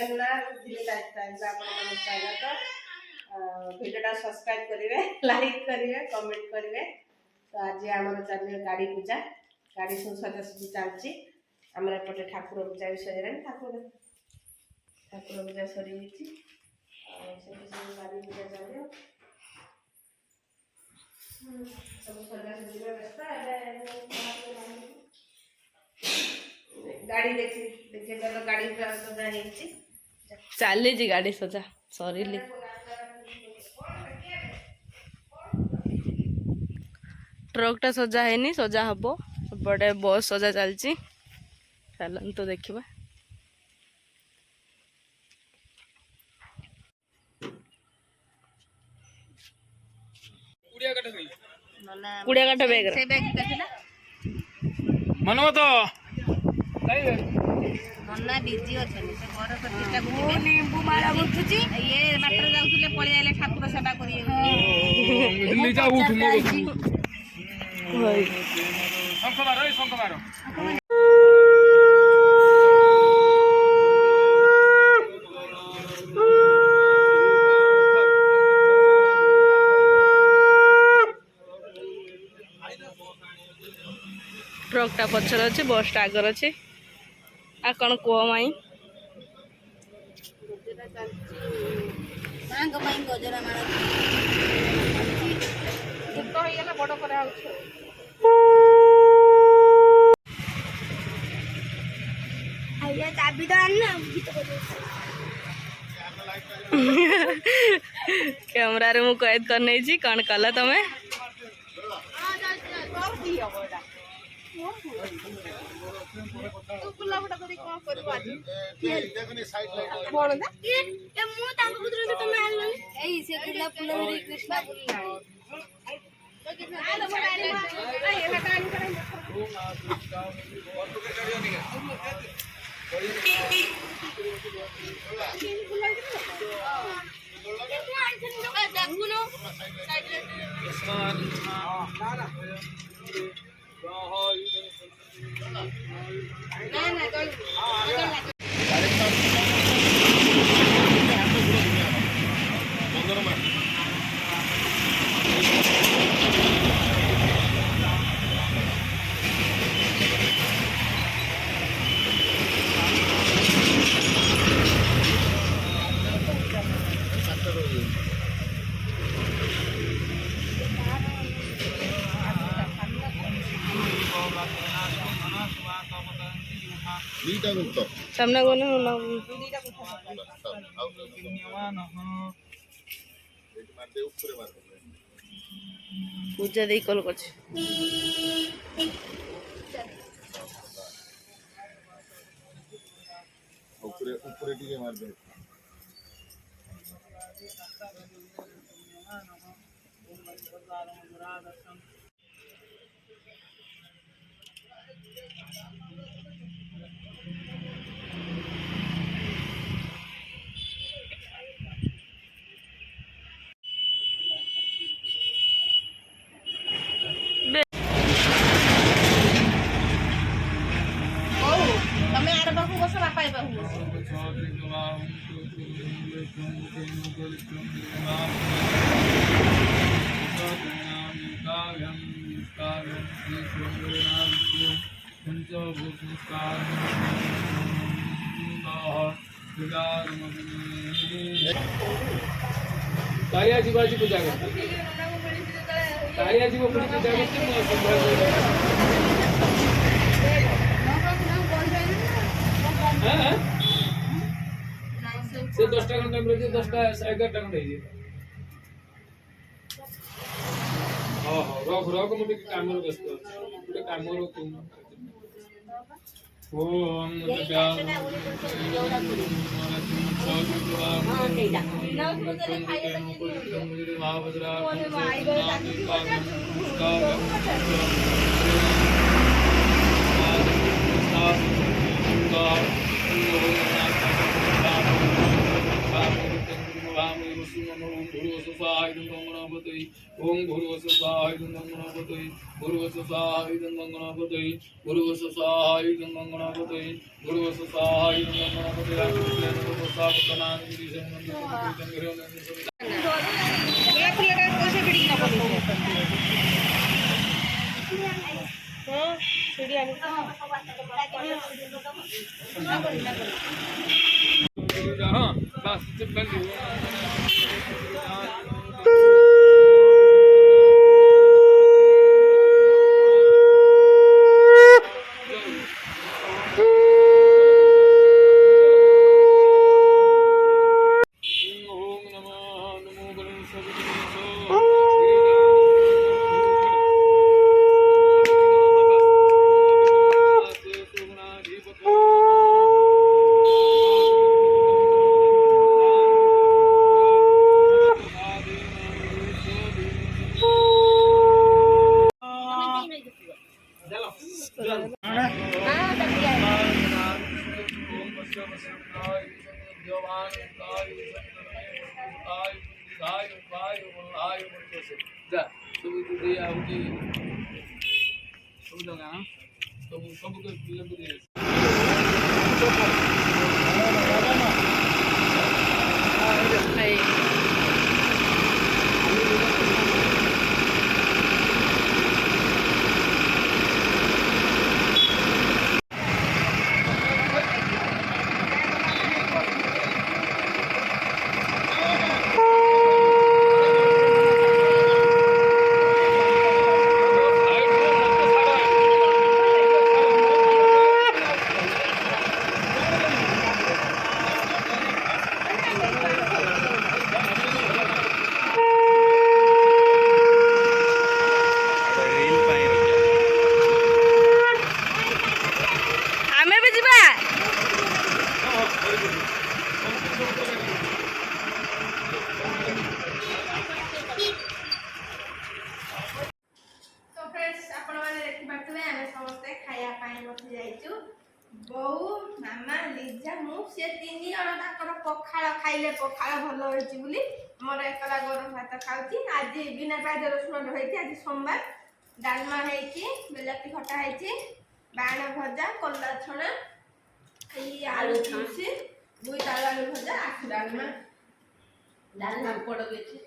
Jagannath Delhi lifestyle आपन स्वागत। वीडियोटा subscribe करेंगे, लाइक करेंगे, कमेंट करेंगे। तो आज आम चलिए गाड़ी पूजा, गाड़ी सब सजासजी चलती आम एपटे ठाकुर पूजा भी सर ठाकुर पूजा सरी गाड़ी पूजा चलिए सब सजासजी व्यस्त गाड़ी देखिए चलो गाड़ी सजा चली गाड़ी सजा सरिली ट्रकटा सजा है सजा हम बड़े बस सजा चलती चलते देखा कुड़िया काठ बैग मनवा तो मना बिजी अछनी से घर प्रतिष्ठा को नींबू माला बुझुची ये बाटर जाउथले पळि आइले ठाकुर सेवा करी दिल्ली जा उठ मो शंखबार ट्रकटा पछर अच्छे बसटा आगर अच्छे आ कौन कह माई गजरा माला बड़ करा चाबी तो कैमरा रे मु कैद कर नहीं छी कौन कला तमे सामने कोने पूजा दे कल कर तारिया जीवाजी पूजा करते तारिया जीव पूजा से 10 टा टाइम रही 10 टा 11 टा नहीं रख रख मुझे काम व्यस्त गोटे काम ओम ओम भूर्भुवस्सुः गणपतये भूर्भुवस्सुः गणपतये भूर्भुवस्सुः गणपतये भूर्भुवस्सुः गणपतये ଫୁଲଟା ପଇସା ଭିଡ଼ିକି ନବ ସିଡ଼ି ଆଣି ଆମେ ବି ଯିବା। तो फ्रेंड्स आपण माने देखि पाथुबे आमे समस्त खाया पाए बसी जाइचु बहु मामा लिजा मु से तीन जण ताकर पखाळ खाइले पखाळ भलो होइची बुली मोर एकला गरम भात खाउची आज बिना प्याज रसुन होइची आज सोमवार डालमा हेची बेलाती खटा हेची बाण भजा कल्ला छणा ई आलू चिप्स बुई ताला भजा आखु डालमा डाल पड़ गई